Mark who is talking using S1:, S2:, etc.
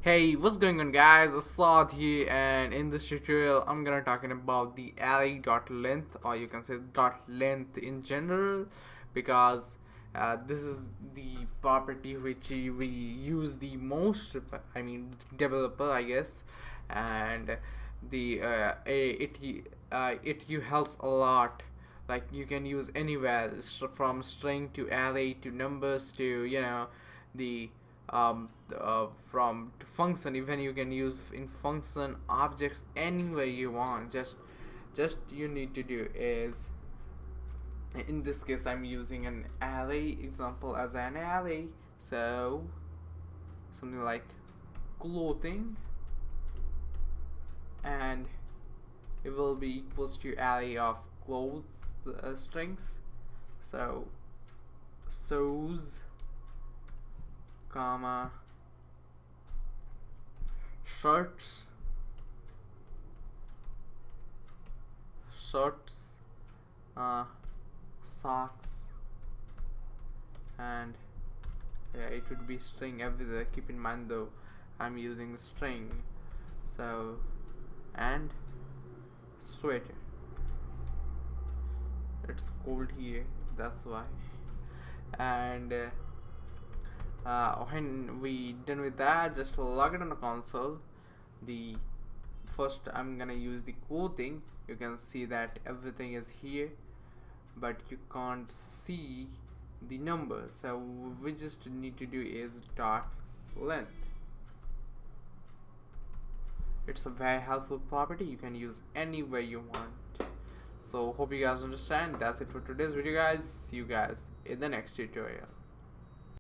S1: Hey, what's going on guys? Assad here, and in this tutorial I'm gonna talking about the array.length, or you can say .length in general, because this is the property which we use the most. I mean, developer, I guess, and the it you helps a lot. Like, you can use anywhere, from string to array to numbers to the from function. Even you can use in function objects anywhere you want. Just you need to do is, in this case I'm using an array example as an array, so something like clothing, and it will be equals to array of clothes strings. So shows, comma, shirts, socks, and yeah, it would be string everywhere. Keep in mind though, I'm using string. So, and sweater, it's cold here, that's why. And when we done with that, just log it on the console. The first I'm gonna use the clothing. You can see that everything is here, but you can't see the number, so we just need to do is dot length. It's a very helpful property, you can use anywhere you want. So hope you guys understand. That's it for today's video guys. See you guys in the next tutorial.